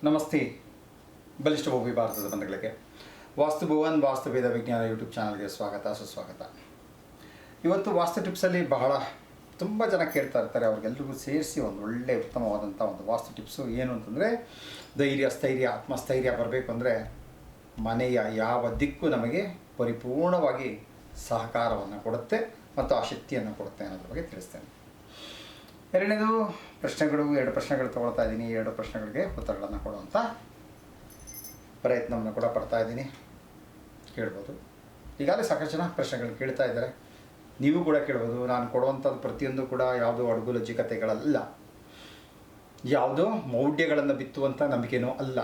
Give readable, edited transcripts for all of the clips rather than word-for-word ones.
ನಮಸ್ತೆ ಬಲಿಷ್ಠ ಭೂಮಿ ಭಾರತದ ಬಂಧುಗಳಿಗೆ ವಾಸ್ತು ಭುವನ್ ವಾಸ್ತುಭೇದ ವಿಜ್ಞಾನ ಯೂಟ್ಯೂಬ್ ಚಾನಲ್ಗೆ ಸ್ವಾಗತ ಸುಸ್ವಾಗತ. ಇವತ್ತು ವಾಸ್ತು ಟಿಪ್ಸಲ್ಲಿ ತುಂಬ ಜನ ಕೇಳ್ತಾ ಇರ್ತಾರೆ. ಅವ್ರಿಗೆಲ್ರಿಗೂ ಸೇರಿಸಿ ಒಂದು ಒಳ್ಳೆಯ ಉತ್ತಮವಾದಂಥ ಒಂದು ವಾಸ್ತು ಟಿಪ್ಸು ಏನು ಅಂತಂದರೆ, ಧೈರ್ಯ ಸ್ಥೈರ್ಯ ಆತ್ಮಸ್ಥೈರ್ಯ ಬರಬೇಕು ಅಂದರೆ ಮನೆಯ ಯಾವ ದಿಕ್ಕು ನಮಗೆ ಪರಿಪೂರ್ಣವಾಗಿ ಸಹಕಾರವನ್ನು ಕೊಡುತ್ತೆ ಮತ್ತು ಆ ಶಕ್ತಿಯನ್ನು ಕೊಡುತ್ತೆ ಅನ್ನೋದ್ರ ಬಗ್ಗೆ ತಿಳಿಸ್ತೇನೆ. ಎರಡನೇದು ಪ್ರಶ್ನೆಗಳು, 2 ಪ್ರಶ್ನೆಗಳು ತೊಗೊಳ್ತಾ ಇದ್ದೀನಿ. 2 ಪ್ರಶ್ನೆಗಳಿಗೆ ಉತ್ತರಗಳನ್ನು ಕೊಡುವಂಥ ಪ್ರಯತ್ನವನ್ನು ಕೂಡ ಪಡ್ತಾ ಇದ್ದೀನಿ. ಕೇಳ್ಬೋದು. ಈಗಾಗಲೇ ಸಾಕಷ್ಟು ಜನ ಪ್ರಶ್ನೆಗಳು ಕೇಳ್ತಾ ಇದ್ದಾರೆ. ನೀವು ಕೂಡ ಕೇಳ್ಬೋದು. ನಾನು ಕೊಡುವಂಥದ್ದು ಪ್ರತಿಯೊಂದು ಕೂಡ ಯಾವುದೋ ಅಡುಗು ಲಜ್ಜಿಕತೆಗಳಲ್ಲ, ಯಾವುದೋ ಮೌಢ್ಯಗಳನ್ನು ಬಿತ್ತುವಂಥ ನಂಬಿಕೆನೂ ಅಲ್ಲ.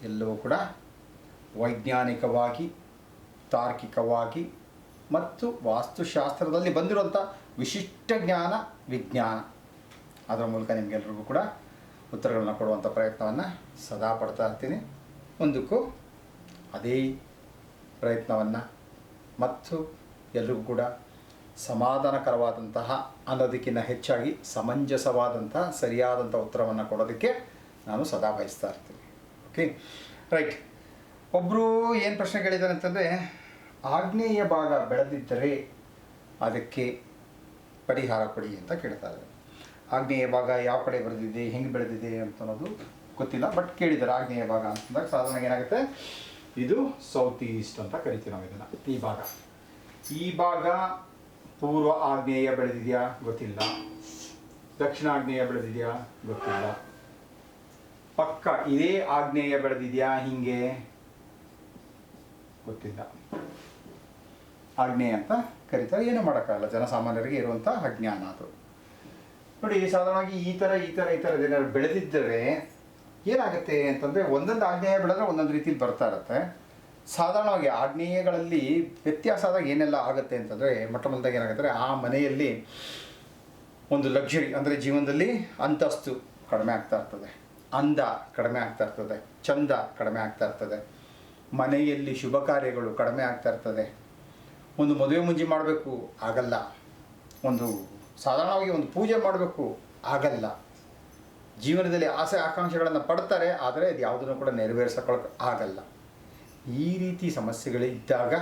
ಎಲ್ಲವೂ ಕೂಡ ವೈಜ್ಞಾನಿಕವಾಗಿ, ತಾರ್ಕಿಕವಾಗಿ ಮತ್ತು ವಾಸ್ತುಶಾಸ್ತ್ರದಲ್ಲಿ ಬಂದಿರುವಂಥ ವಿಶಿಷ್ಟ ಜ್ಞಾನ, ವಿಜ್ಞಾನ, ಅದರ ಮೂಲಕ ನಿಮಗೆಲ್ರಿಗೂ ಕೂಡ ಉತ್ತರಗಳನ್ನು ಕೊಡುವಂಥ ಪ್ರಯತ್ನವನ್ನು ಸದಾ ಪಡ್ತಾ ಇರ್ತೀನಿ. ಮುಂದಕ್ಕೂ ಅದೇ ಪ್ರಯತ್ನವನ್ನು ಮತ್ತು ಎಲ್ರಿಗೂ ಕೂಡ ಸಮಾಧಾನಕರವಾದಂತಹ ಅನ್ನೋದಕ್ಕಿಂತ ಹೆಚ್ಚಾಗಿ ಸಮಂಜಸವಾದಂತಹ ಸರಿಯಾದಂಥ ಉತ್ತರವನ್ನು ಕೊಡೋದಕ್ಕೆ ನಾನು ಸದಾ ಬಯಸ್ತಾ ಇರ್ತೀನಿ. Okay, right. ಒಬ್ಬರು ಏನು ಪ್ರಶ್ನೆ ಕೇಳಿದ್ದಾರೆ ಅಂತಂದರೆ, ಆಗ್ನೇಯ ಭಾಗ ಬೆಳೆದಿದ್ದರೆ ಅದಕ್ಕೆ ಪರಿಹಾರ ಕೊಡಿ ಅಂತ ಕೇಳ್ತಾ ಇದ್ದಾರೆ. ಆಗ್ನೇಯ ಭಾಗ ಯಾವ ಕಡೆ ಬೆಳೆದಿದೆ, ಹೆಂಗೆ ಬೆಳೆದಿದೆ ಅಂತ ಅನ್ನೋದು ಗೊತ್ತಿಲ್ಲ, ಬಟ್ ಕೇಳಿದ್ದಾರೆ. ಆಗ್ನೇಯ ಭಾಗ ಅಂತಂದಾಗ ಸಾಧಾರಣ ಏನಾಗುತ್ತೆ, ಇದು ಸೌತ್ ಈಸ್ಟ್ ಅಂತ ಕರಿತೀವಿ ನಾವು ಇದನ್ನು. ಈ ಭಾಗ ಪೂರ್ವ ಆಗ್ನೇಯ ಬೆಳೆದಿದೆಯಾ ಗೊತ್ತಿಲ್ಲ, ದಕ್ಷಿಣ ಆಗ್ನೇಯ ಬೆಳೆದಿದೆಯಾ ಗೊತ್ತಿಲ್ಲ, ಪಕ್ಕ ಇದೇ ಆಗ್ನೇಯ ಬೆಳೆದಿದೆಯಾ ಹಿಂಗೆ ಗೊತ್ತಿಲ್ಲ. ಆಗ್ನೇಯ ಅಂತ ಕರೀತಾರೆ, ಏನೂ ಮಾಡೋಕ್ಕಾಗಲ್ಲ, ಜನಸಾಮಾನ್ಯರಿಗೆ ಇರುವಂಥ ಅಜ್ಞಾನ ಅದು. ನೋಡಿ, ಸಾಧಾರಣವಾಗಿ ಈ ಥರ ಏನಾದ್ರು ಬೆಳೆದಿದ್ದರೆ ಏನಾಗುತ್ತೆ ಅಂತಂದರೆ, ಒಂದೊಂದು ಆಗ್ನೇಯ ಬೆಳೆದ್ರೆ ಒಂದೊಂದು ರೀತಿಲಿ ಬರ್ತಾ ಇರುತ್ತೆ. ಸಾಧಾರಣವಾಗಿ ಆಗ್ನೇಯಗಳಲ್ಲಿ ವ್ಯತ್ಯಾಸ ಆದಾಗ ಏನೆಲ್ಲ ಆಗುತ್ತೆ ಅಂತಂದರೆ, ಮೊಟ್ಟಮೊದಲಾಗಿ ಏನಾಗುತ್ತೆ, ಆ ಮನೆಯಲ್ಲಿ ಒಂದು ಲಕ್ಸುರಿ ಅಂದರೆ ಜೀವನದಲ್ಲಿ ಅಂತಸ್ತು ಕಡಿಮೆ ಆಗ್ತಾ ಇರ್ತದೆ, ಅಂದ ಕಡಿಮೆ ಆಗ್ತಾ ಇರ್ತದೆ, ಚಂದ ಕಡಿಮೆ ಆಗ್ತಾ ಇರ್ತದೆ, ಮನೆಯಲ್ಲಿ ಶುಭ ಕಾರ್ಯಗಳು ಕಡಿಮೆ ಆಗ್ತಾ ಇರ್ತದೆ. ಒಂದು ಮದುವೆ ಮುಂಜಿ ಮಾಡಬೇಕು ಆಗಲ್ಲ, ಒಂದು ಸಾಧಾರಣವಾಗಿ ಒಂದು ಪೂಜೆ ಮಾಡಬೇಕು ಆಗಲ್ಲ, ಜೀವನದಲ್ಲಿ ಆಸೆ ಆಕಾಂಕ್ಷೆಗಳನ್ನು ಪಡ್ತಾರೆ, ಆದರೆ ಅದು ಯಾವುದನ್ನು ಕೂಡ ನೆರವೇರಿಸೋಕ್ಕೆ ಆಗಲ್ಲ. ಈ ರೀತಿ ಸಮಸ್ಯೆಗಳಿದ್ದಾಗ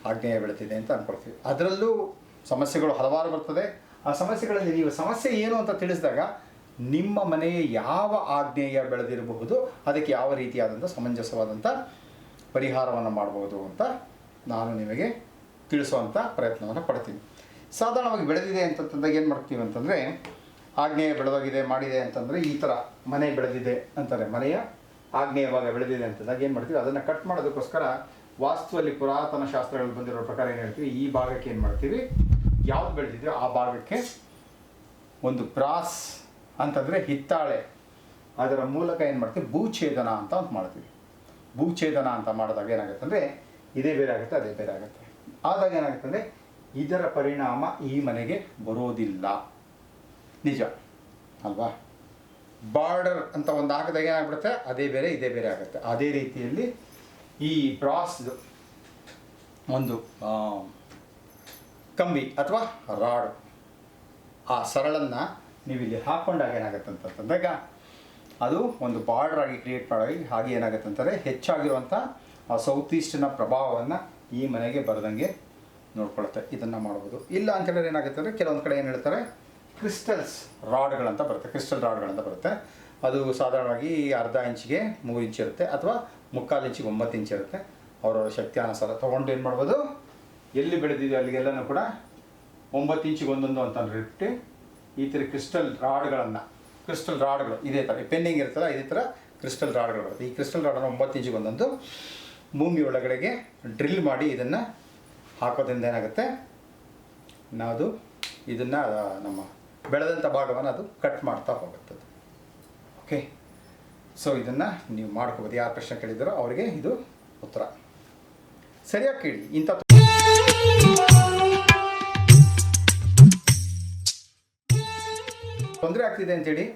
ಆಗ್ನೇಯ ಬೆಳೆದಿದೆ ಅಂತ ಅಂದ್ಕೊಳ್ತೀವಿ. ಅದರಲ್ಲೂ ಸಮಸ್ಯೆಗಳು ಹಲವಾರು ಬರ್ತದೆ. ಆ ಸಮಸ್ಯೆಗಳಲ್ಲಿ ನೀವು ಸಮಸ್ಯೆ ಏನು ಅಂತ ತಿಳಿಸಿದಾಗ ನಿಮ್ಮ ಮನೆಯ ಯಾವ ಆಗ್ನೇಯ ಬೆಳೆದಿರಬಹುದು, ಅದಕ್ಕೆ ಯಾವ ರೀತಿಯಾದಂಥ ಸಮಂಜಸವಾದಂಥ ಪರಿಹಾರವನ್ನು ಮಾಡಬಹುದು ಅಂತ ನಾನು ನಿಮಗೆ ತಿಳಿಸುವಂಥ ಪ್ರಯತ್ನವನ್ನು ಪಡ್ತೀನಿ. ಸಾಧಾರಣವಾಗಿ ಬೆಳೆದಿದೆ ಅಂತಂದಾಗ ಏನು ಮಾಡ್ತೀವಿ ಅಂತಂದರೆ, ಆಗ್ನೇಯ ಬೆಳೆದೋಗಿದೆ ಮಾಡಿದೆ ಅಂತಂದರೆ, ಈ ಥರ ಮನೆ ಬೆಳೆದಿದೆ ಅಂತಾರೆ, ಮನೆಯ ಆಗ್ನೇಯ ಭಾಗ ಬೆಳೆದಿದೆ ಅಂತಂದಾಗ ಏನು ಮಾಡ್ತೀವಿ, ಅದನ್ನು ಕಟ್ ಮಾಡೋದಕ್ಕೋಸ್ಕರ ವಾಸ್ತುವಲ್ಲಿ ಪುರಾತನ ಶಾಸ್ತ್ರಗಳಲ್ಲಿ ಬಂದಿರೋ ಪ್ರಕಾರ ಏನು ಹೇಳ್ತೀವಿ, ಈ ಭಾಗಕ್ಕೆ ಏನು ಮಾಡ್ತೀವಿ, ಯಾವ್ದು ಬೆಳೆದಿದೆ ಆ ಭಾಗಕ್ಕೆ ಒಂದು ಬ್ರಾಸ್ ಅಂತಂದರೆ ಹಿತ್ತಾಳೆ, ಅದರ ಮೂಲಕ ಏನು ಮಾಡ್ತೀವಿ, ಭೂಛೇದನ ಅಂತ ಮಾಡ್ತೀವಿ. ಭೂಛೇದನ ಅಂತ ಮಾಡಿದಾಗ ಏನಾಗುತ್ತೆ ಅಂದರೆ, ಇದೇ ಬೇರೆ ಆಗುತ್ತೆ, ಅದೇ ಬೇರೆ ಆಗುತ್ತೆ. ಆದಾಗ ಏನಾಗುತ್ತೆ ಅಂದರೆ, ಇದರ ಪರಿಣಾಮ ಈ ಮನೆಗೆ ಬರೋದಿಲ್ಲ. ನಿಜ ಅಲ್ವಾ? ಬಾರ್ಡರ್ ಅಂತ ಒಂದು ಹಾಕಿದಾಗ ಏನಾಗ್ಬಿಡುತ್ತೆ, ಅದೇ ಬೇರೆ ಇದೇ ಬೇರೆ ಆಗುತ್ತೆ. ಅದೇ ರೀತಿಯಲ್ಲಿ ಈ ಬ್ರಾಸ್ದು ಒಂದು ಕಂಬಿ ಅಥವಾ ರಾಡ್, ಆ ಸರಳನ್ನು ನೀವು ಇಲ್ಲಿ ಹಾಕ್ಕೊಂಡಾಗ ಏನಾಗುತ್ತೆ ಅಂತಂದಾಗ ಅದು ಒಂದು ಬಾರ್ಡರ್ ಆಗಿ ಕ್ರಿಯೇಟ್ ಮಾಡಿ, ಹಾಗೆ ಏನಾಗುತ್ತೆ ಅಂತಾರೆ, ಹೆಚ್ಚಾಗಿರುವಂಥ ಆ ಸೌತ್ ಈಸ್ಟಿನ ಪ್ರಭಾವವನ್ನು ಈ ಮನೆಗೆ ಬರದಂಗೆ ನೋಡ್ಕೊಳುತ್ತೆ. ಇದನ್ನು ಮಾಡ್ಬೋದು. ಇಲ್ಲ ಅಂತ ಹೇಳಿದ್ರೆ ಏನಾಗುತ್ತೆ ಅಂದರೆ, ಕೆಲವೊಂದು ಕಡೆ ಏನು ಹೇಳ್ತಾರೆ, ಕ್ರಿಸ್ಟಲ್ಸ್ ರಾಡ್ಗಳಂತ ಬರುತ್ತೆ, ಕ್ರಿಸ್ಟಲ್ ರಾಡ್ಗಳಂತ ಬರುತ್ತೆ. ಅದು ಸಾಧಾರಣವಾಗಿ ಅರ್ಧ ಇಂಚಿಗೆ 3 ಇಂಚ್ ಇರುತ್ತೆ, ಅಥವಾ 3/4 ಇಂಚಿಗೆ 9 ಇಂಚ್ ಇರುತ್ತೆ. ಅವರವರ ಶಕ್ತಿಯಾನುಸಾರ ತೊಗೊಂಡು ಏನು ಮಾಡ್ಬೋದು, ಎಲ್ಲಿ ಬೆಳೆದಿದೆ ಅಲ್ಲಿಗೆಲ್ಲನೂ ಕೂಡ 9 ಇಂಚಿಗೆ ಒಂದೊಂದು ಅಂತ ಇಟ್ಟು ಈ ಥರ ಕ್ರಿಸ್ಟಲ್ ರಾಡ್ಗಳು ಇದೇ ಥರ ಪೆನ್ನಿಂಗ್ ಇರ್ತಲ್ಲ, ಇದೇ ಥರ ಕ್ರಿಸ್ಟಲ್ ರಾಡ್ಗಳು ಬರುತ್ತೆ. ಈ ಕ್ರಿಸ್ಟಲ್ ರಾಡನ್ನು 9 ಇಂಚಿಗೆ ಒಂದೊಂದು ಭೂಮಿ ಒಳಗಡೆಗೆ ಡ್ರಿಲ್ ಮಾಡಿ ಇದನ್ನು ಹಾಕೋದ್ರಿಂದ ಏನಾಗುತ್ತೆ, ನಾವು ಇದನ್ನು ನಮ್ಮ ಬೆಳೆದಂಥ ಭಾಗವನ್ನು ಅದು ಕಟ್ ಮಾಡ್ತಾ ಹೋಗುತ್ತದೆ. ಓಕೆ, ಸೊ ಇದನ್ನು ನೀವು ಮಾಡ್ಕೋಬೋದು. ಯಾರು ಪ್ರಶ್ನೆ ಕೇಳಿದಾರೋ ಅವರಿಗೆ ಇದು ಉತ್ತರ. ಸರಿಯಾಗಿ ಕೇಳಿ. ಇಂಥ ತೊಂದರೆ ಆಗ್ತಿದೆ ಅಂತೇಳಿ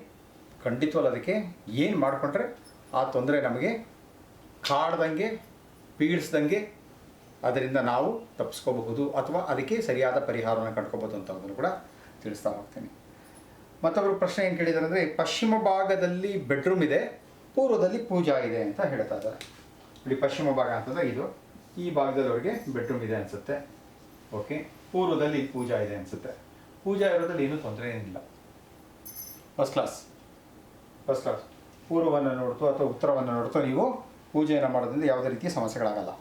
ಖಂಡಿತವಲ್ಲ, ಅದಕ್ಕೆ ಏನು ಮಾಡಿಕೊಂಡ್ರೆ ಆ ತೊಂದರೆ ನಮಗೆ ಕಾಡ್ದಂಗೆ ಪೀಡಿಸ್ದಂಗೆ ಅದರಿಂದ ನಾವು ತಪ್ಪಿಸ್ಕೋಬಹುದು, ಅಥವಾ ಅದಕ್ಕೆ ಸರಿಯಾದ ಪರಿಹಾರವನ್ನು ಕಂಡ್ಕೋಬೋದು ಅಂತ ಅದನ್ನು ಕೂಡ ತಿಳಿಸ್ತಾ ಹೋಗ್ತೀನಿ. ಮತ್ತೊಬ್ಬರು ಪ್ರಶ್ನೆ ಏನು ಕೇಳಿದ್ದಾರೆ ಅಂದರೆ, ಪಶ್ಚಿಮ ಭಾಗದಲ್ಲಿ ಬೆಡ್ರೂಮ್ ಇದೆ, ಪೂರ್ವದಲ್ಲಿ ಪೂಜಾ ಇದೆ ಅಂತ ಹೇಳ್ತಾ ಇದ್ದಾರೆ. ಇಲ್ಲಿ ಪಶ್ಚಿಮ ಭಾಗ ಅಂತಂದರೆ ಇದು, ಈ ಭಾಗದಲ್ಲಿ ಅವ್ರಿಗೆ ಬೆಡ್ರೂಮ್ ಇದೆ ಅನಿಸುತ್ತೆ. ಓಕೆ, ಪೂರ್ವದಲ್ಲಿ ಪೂಜಾ ಇದೆ ಅನಿಸುತ್ತೆ. ಪೂಜಾ ಇರೋದ್ರಲ್ಲಿ ಏನೂ ತೊಂದರೆ ಏನಿಲ್ಲ, ಫಸ್ಟ್ ಕ್ಲಾಸ್. ಪೂರ್ವವನ್ನು ನೋಡ್ತು ಅಥವಾ ಉತ್ತರವನ್ನು ನೋಡ್ತು ನೀವು ಪೂಜೆಯನ್ನು ಮಾಡೋದ್ರಿಂದ ಯಾವುದೇ ರೀತಿಯ ಸಮಸ್ಯೆಗಳಾಗಲ್ಲ.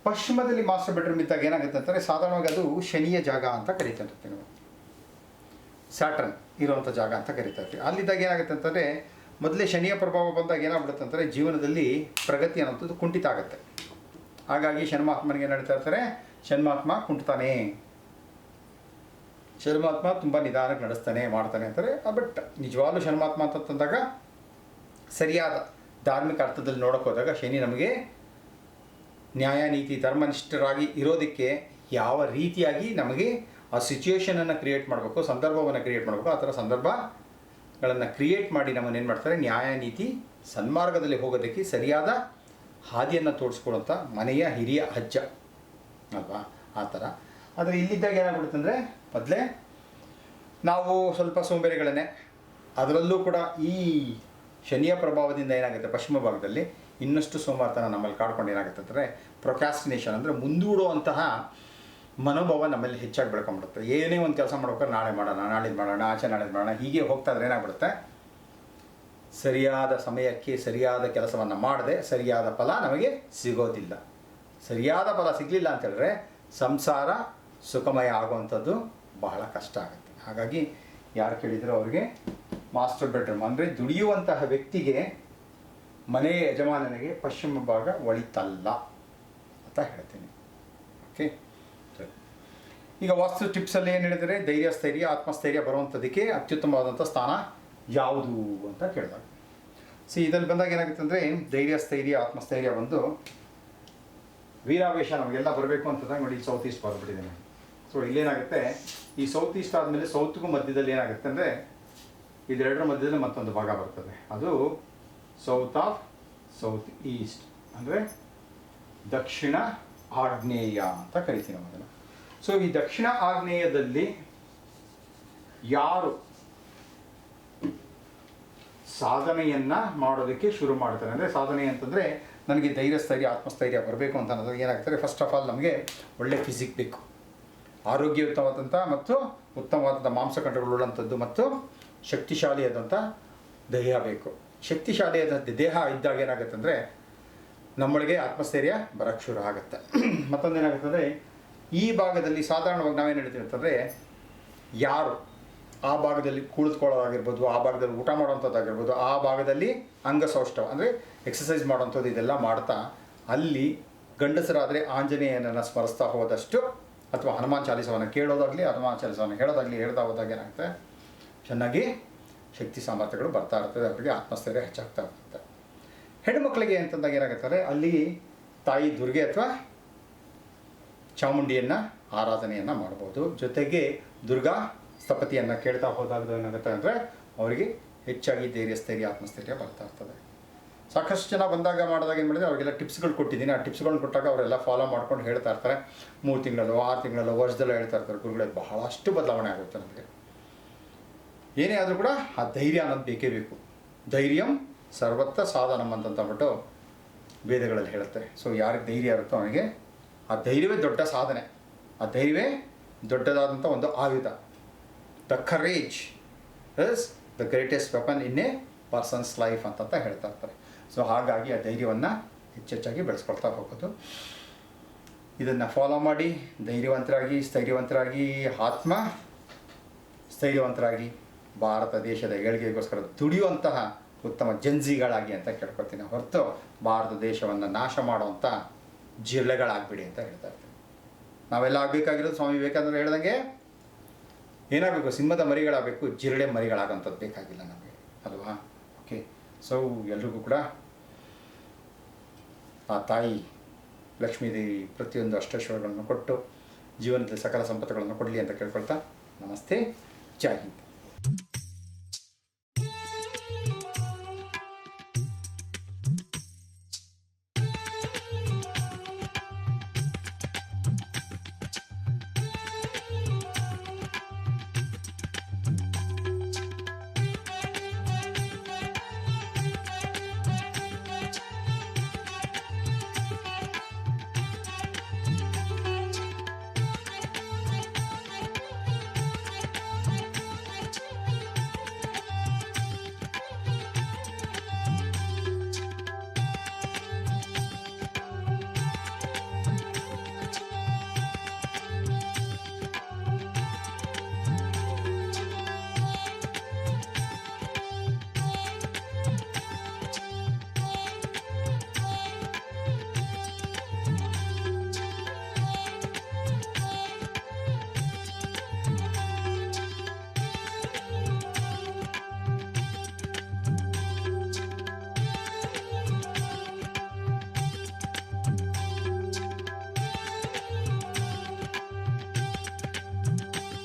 ಪಶ್ಚಿಮದಲ್ಲಿ ಮಾಸ್ಟರ್ ಬೆಡ್ರೂಮ್ ಇದ್ದಾಗ ಏನಾಗುತ್ತೆ ಅಂತಂದರೆ ಸಾಧಾರಣವಾಗಿ ಅದು ಶನಿಯ ಜಾಗ ಅಂತ ಕರಿತಾ ಇರ್ತೀವಿ ನಾವು, ಸ್ಯಾಟರ್ನ್ ಇರುವಂಥ ಜಾಗ ಅಂತ ಕರಿತಾ ಇರ್ತೀವಿ. ಅಲ್ಲಿದ್ದಾಗ ಏನಾಗುತ್ತೆ ಅಂತಂದರೆ ಮೊದಲೇ ಶನಿಯ ಪ್ರಭಾವ ಬಂದಾಗ ಏನಾಗ್ಬಿಡುತ್ತೆ ಅಂತಂದರೆ ಜೀವನದಲ್ಲಿ ಪ್ರಗತಿ ಅನ್ನೋಂಥದ್ದು ಕುಂಠಿತ ಆಗುತ್ತೆ. ಹಾಗಾಗಿ ಶನಿಮಹಾತ್ಮನಿಗೆ ಏನು ಹೇಳ್ತಾ ಇರ್ತಾರೆ, ಶನಿಮಹಾತ್ಮ ಕುಂಟ್ತಾನೆ, ಶನಿಮಹಾತ್ಮ ತುಂಬ ನಿಧಾನಕ್ಕೆ ನಡೆಸ್ತಾನೆ ಮಾಡ್ತಾನೆ ಅಂತಾರೆ. ಬಟ್ ನಿಜವಾಗ್ಲೂ ಶನಿಮಹಾತ್ಮ ಅಂತಂದಾಗ ಸರಿಯಾದ ಧಾರ್ಮಿಕ ಅರ್ಥದಲ್ಲಿ ನೋಡೋಕೆ ಹೋದಾಗ ಶನಿ ನಮಗೆ ನ್ಯಾಯ ನೀತಿ ಧರ್ಮನಿಷ್ಠರಾಗಿ ಇರೋದಕ್ಕೆ ಯಾವ ರೀತಿಯಾಗಿ ನಮಗೆ ಆ ಸಿಚುವೇಶನನ್ನು ಕ್ರಿಯೇಟ್ ಮಾಡಬೇಕು, ಸಂದರ್ಭವನ್ನು ಕ್ರಿಯೇಟ್ ಮಾಡಬೇಕು, ಆ ಥರ ಸಂದರ್ಭಗಳನ್ನು ಕ್ರಿಯೇಟ್ ಮಾಡಿ ನಮ್ಮನ್ನು ಏನು ಮಾಡ್ತಾರೆ, ನ್ಯಾಯ ನೀತಿ ಸನ್ಮಾರ್ಗದಲ್ಲಿ ಹೋಗೋದಕ್ಕೆ ಸರಿಯಾದ ಹಾದಿಯನ್ನು ತೋರಿಸ್ಕೊಡುವಂಥ ಮನೆಯ ಹಿರಿಯ ಅಜ್ಜ ಅಲ್ವಾ, ಆ ಥರ. ಆದರೆ ಇಲ್ಲಿದ್ದಾಗ ಏನಾಗ್ಬಿಡುತ್ತೆ ಅಂದರೆ ಮೊದಲೇ ನಾವು ಸ್ವಲ್ಪ ಸೋಂಬೇರಿಗಳನ್ನೇ, ಅದರಲ್ಲೂ ಕೂಡ ಈ ಶನಿಯ ಪ್ರಭಾವದಿಂದ ಏನಾಗುತ್ತೆ ಪಶ್ಚಿಮ ಭಾಗದಲ್ಲಿ ಇನ್ನಷ್ಟು ಸೋಮವಾರತನ ನಮ್ಮಲ್ಲಿ ಕಾಡ್ಕೊಂಡು ಏನಾಗುತ್ತೆ ಅಂದರೆ ಪ್ರೊಕ್ಯಾಸ್ಟಿನೇಷನ್ ಅಂದರೆ ಮುಂದೂಡುವಂತಹ ಮನೋಭಾವ ನಮ್ಮಲ್ಲಿ ಹೆಚ್ಚಾಗಿ ಬೆಳ್ಕೊಂಡ್ಬಿಡುತ್ತೆ. ಏನೇ ಒಂದು ಕೆಲಸ ಮಾಡ್ಬೇಕಾದ್ರೆ ನಾಳೆ ಮಾಡೋಣ, ನಾಳಿದ್ದು ಮಾಡೋಣ, ನಾಳಿದ್ದು ಮಾಡೋಣ, ಹೀಗೆ ಹೋಗ್ತಾ ಇದ್ರೆ ಏನಾಗ್ಬಿಡುತ್ತೆ, ಸರಿಯಾದ ಸಮಯಕ್ಕೆ ಸರಿಯಾದ ಕೆಲಸವನ್ನು ಮಾಡದೆ ಸರಿಯಾದ ಫಲ ನಮಗೆ ಸಿಗೋದಿಲ್ಲ. ಸರಿಯಾದ ಫಲ ಸಿಗಲಿಲ್ಲ ಅಂತೇಳಿದ್ರೆ ಸಂಸಾರ ಸುಖಮಯ ಆಗುವಂಥದ್ದು ಬಹಳ ಕಷ್ಟ ಆಗುತ್ತೆ. ಹಾಗಾಗಿ ಯಾರು ಕೇಳಿದರೂ ಅವ್ರಿಗೆ ಮಾಸ್ಟರ್ ಬೆಡ್ರೂಮ್ ಅಂದರೆ ದುಡಿಯುವಂತಹ ವ್ಯಕ್ತಿಗೆ ಮನೆಯ ಯಜಮಾನನಿಗೆ ಪಶ್ಚಿಮ ಭಾಗ ಒಳಿತಲ್ಲ ಅಂತ ಹೇಳ್ತೀನಿ. ಓಕೆ, ಸರಿ. ಈಗ ವಾಸ್ತು ಟಿಪ್ಸಲ್ಲಿ ಏನು ಹೇಳಿದರೆ ಧೈರ್ಯ ಸ್ಥೈರ್ಯ ಆತ್ಮಸ್ಥೈರ್ಯ ಬರುವಂಥದ್ದಕ್ಕೆ ಅತ್ಯುತ್ತಮವಾದಂಥ ಸ್ಥಾನ ಯಾವುದು ಅಂತ ಕೇಳಿದಾಗ ಇದರಲ್ಲಿ ಬಂದಾಗ ಏನಾಗುತ್ತೆ ಅಂದರೆ ಧೈರ್ಯ ಸ್ಥೈರ್ಯ ಆತ್ಮಸ್ಥೈರ್ಯ ಬಂದು ವೀರಾವೇಶ ನಮಗೆಲ್ಲ ಬರಬೇಕು ಅಂತಂದಾಗ ನೋಡಿ ಸೌತ್ ಈಸ್ಟ್ ಬರ್ಬಿಟ್ಟಿದ್ದೇನೆ. ಸೊ ಇಲ್ಲೇನಾಗುತ್ತೆ, ಈ ಸೌತ್ ಈಸ್ಟ್ ಆದಮೇಲೆ ಸೌತ್ಗೂ ಮಧ್ಯದಲ್ಲಿ ಏನಾಗುತ್ತೆ ಅಂದರೆ ಇದೆರಡರ ಮಧ್ಯದಲ್ಲಿ ಮತ್ತೊಂದು ಭಾಗ ಬರ್ತದೆ, ಅದು ಸೌತ್ ಈಸ್ಟ್ ಅಂದರೆ ದಕ್ಷಿಣ ಆಗ್ನೇಯ ಅಂತ ಕರಿತೀವಿ ನಾವು ಅದನ್ನು. ಸೊ ಈ ದಕ್ಷಿಣ ಆಗ್ನೇಯದಲ್ಲಿ ಯಾರು ಸಾಧನೆಯನ್ನು ಮಾಡೋದಕ್ಕೆ ಶುರು ಮಾಡ್ತಾರೆ ಅಂದರೆ, ಸಾಧನೆ ಅಂತಂದರೆ ನನಗೆ ಧೈರ್ಯ ಸ್ಥೈರ್ಯ ಆತ್ಮಸ್ಥೈರ್ಯ ಬರಬೇಕು ಅಂತ ಅನ್ನೋದು ಏನಾಗ್ತಾರೆ, ಫಸ್ಟ್ ಆಫ್ ಆಲ್ ನಮಗೆ ಒಳ್ಳೆ ಫಿಸಿಕ್ ಬೇಕು, ಆರೋಗ್ಯಯುತವಾದಂಥ ಮತ್ತು ಉತ್ತಮವಾದಂಥ ಮಾಂಸಖಂಡಗಳುಳ್ಳಂಥದ್ದು ಮತ್ತು ಶಕ್ತಿಶಾಲಿಯಾದಂಥ ದೇಹ ಬೇಕು. ಶಕ್ತಿಶಾಲಿಯಾದಂಥ ದೇಹ ಇದ್ದಾಗ ಏನಾಗುತ್ತೆ ಅಂದರೆ ನಮ್ಮೊಳಗೆ ಆತ್ಮಸ್ಥೈರ್ಯ ಬರೋಕ್ಕೆ ಶುರು ಆಗುತ್ತೆ. ಮತ್ತೊಂದು ಏನಾಗುತ್ತೆ ಅಂದರೆ ಈ ಭಾಗದಲ್ಲಿ ಸಾಧಾರಣವಾಗಿ ನಾವೇನು ಹೇಳ್ತೀವಿ ಅಂತಂದರೆ ಯಾರು ಆ ಭಾಗದಲ್ಲಿ ಕುಳಿತುಕೊಳ್ಳೋದಾಗಿರ್ಬೋದು, ಆ ಭಾಗದಲ್ಲಿ ಊಟ ಮಾಡೋವಂಥದ್ದಾಗಿರ್ಬೋದು, ಆ ಭಾಗದಲ್ಲಿ ಅಂಗಸೌಷ್ಠವ ಅಂದರೆ ಎಕ್ಸಸೈಸ್ ಮಾಡೋವಂಥದ್ದು ಇದೆಲ್ಲ ಮಾಡ್ತಾ ಅಲ್ಲಿ ಗಂಡಸರಾದರೆ ಆಂಜನೇಯನನ್ನು ಸ್ಮರಿಸ್ತಾ ಹೋದಷ್ಟು ಅಥವಾ ಹನುಮಾನ್ ಚಾಲೀಸವನ್ನು ಕೇಳೋದಾಗಲಿ ಹನುಮಾನ್ ಚಾಲೀಸವನ್ನು ಹೇಳೋದಾಗಲಿ ಹೇಳ್ತಾ ಹೋದಾಗ ಏನಾಗುತ್ತೆ ಚೆನ್ನಾಗಿ ಶಕ್ತಿ ಸಾಮರ್ಥ್ಯಗಳು ಬರ್ತಾ ಇರ್ತದೆ, ಅವರಿಗೆ ಆತ್ಮಸ್ಥೈರ್ಯ ಹೆಚ್ಚಾಗ್ತಾ ಇರ್ತದೆ. ಹೆಣ್ಣುಮಕ್ಕಳಿಗೆ ಅಂತಂದಾಗ ಏನಾಗುತ್ತಾರೆ ಅಲ್ಲಿ ತಾಯಿ ದುರ್ಗೆ ಅಥವಾ ಚಾಮುಂಡಿಯನ್ನು ಆರಾಧನೆಯನ್ನು ಮಾಡ್ಬೋದು. ಜೊತೆಗೆ ದುರ್ಗಾ ಸ್ಥಪತಿಯನ್ನು ಕೇಳ್ತಾ ಹೋದಾಗ ಏನಾಗುತ್ತೆ ಅಂದರೆ ಅವರಿಗೆ ಹೆಚ್ಚಾಗಿ ಧೈರ್ಯ ಸ್ಥೈರ್ಯ ಆತ್ಮಸ್ಥೈರ್ಯ ಬರ್ತಾ ಇರ್ತದೆ. ಸಾಕಷ್ಟು ಜನ ಬಂದಾಗ ಮಾಡಿದಾಗ ಏನು ಮಾಡಿದ್ರೆ ಅವರಿಗೆಲ್ಲ ಟಿಪ್ಸ್ಗಳು ಕೊಟ್ಟಿದ್ದೀನಿ. ಆ ಟಿಪ್ಸ್ಗಳನ್ನ ಕೊಟ್ಟಾಗ ಅವರೆಲ್ಲ ಫಾಲೋ ಮಾಡ್ಕೊಂಡು ಹೇಳ್ತಾ ಇರ್ತಾರೆ. 3 ತಿಂಗಳಲ್ಲೋ 6 ತಿಂಗಳಲ್ಲೋ ವರ್ಷದಲ್ಲೋ ಹೇಳ್ತಾ ಇರ್ತಾರೆ. ಗುರುಗಳೇ ಬಹಳಷ್ಟು ಬದಲಾವಣೆ ಆಗುತ್ತೆ ನಮಗೆ. ಏನೇ ಆದರೂ ಕೂಡ ಆ ಧೈರ್ಯ ಅನ್ನೋದು ಬೇಕೇ ಬೇಕು. ಧೈರ್ಯಂ ಸರ್ವತ್ರ ಸಾಧನಂ ಅಂತಂದ್ಬಿಟ್ಟು ವೇದಗಳಲ್ಲಿ ಹೇಳುತ್ತೆ. ಸೊ ಯಾರಿಗೆ ಧೈರ್ಯ ಇರುತ್ತೋ ಅವನಿಗೆ ಆ ಧೈರ್ಯವೇ ದೊಡ್ಡ ಸಾಧನೆ, ಆ ಧೈರ್ಯವೇ ದೊಡ್ಡದಾದಂಥ ಒಂದು ಆಯುಧ. The courage is the greatest weapon in a person's life ಅಂತ ಹೇಳ್ತಾ ಇರ್ತಾರೆ. ಸೊ ಹಾಗಾಗಿ ಆ ಧೈರ್ಯವನ್ನು ಹೆಚ್ಚೆಚ್ಚಾಗಿ ಬೆಳೆಸ್ಕೊಳ್ತಾ ಹೋಗೋದು. ಇದನ್ನು ಫಾಲೋ ಮಾಡಿ ಧೈರ್ಯವಂತರಾಗಿ ಸ್ಥೈರ್ಯವಂತರಾಗಿ ಆತ್ಮ ಸ್ಥೈರ್ಯವಂತರಾಗಿ ಭಾರತ ದೇಶದ ಏಳಿಗೆಗೋಸ್ಕರ ದುಡಿಯುವಂತಹ ಉತ್ತಮ ಜಂಜಿಗಳಾಗಿ ಅಂತ ಕೇಳ್ಕೊಳ್ತೀನಿ. ಹೊರತು ಭಾರತ ದೇಶವನ್ನು ನಾಶ ಮಾಡುವಂಥ ಜಿರಳೆಗಳಾಗ್ಬಿಡಿ ಅಂತ ಹೇಳ್ತಾ ಇರ್ತೀನಿ. ನಾವೆಲ್ಲ ಆಗಬೇಕಾಗಿರೋದು ಸ್ವಾಮಿ ವಿವೇಕಾನಂದರು ಹೇಳ್ದಂಗೆ ಏನಾಗಬೇಕು, ಸಿಂಹದ ಮರಿಗಳಾಗಬೇಕು, ಜಿರಳೆ ಮರಿಗಳಾಗೋಂಥದ್ದು ಬೇಕಾಗಿಲ್ಲ ನಮಗೆ ಅಲ್ವಾ. ಓಕೆ, ಸೊ ಎಲ್ರಿಗೂ ಕೂಡ ಆ ತಾಯಿ ಲಕ್ಷ್ಮೀದೇವಿ ಪ್ರತಿಯೊಂದು ಅಷ್ಟೈಶ್ವರ್ಯಗಳನ್ನು ಕೊಟ್ಟು ಜೀವನದಲ್ಲಿ ಸಕಲ ಸಂಪತ್ತುಗಳನ್ನು ಕೊಡಲಿ ಅಂತ ಕೇಳ್ಕೊಳ್ತಾ ನಮಸ್ತೆ, ಜೈ ಹಿಂದ್.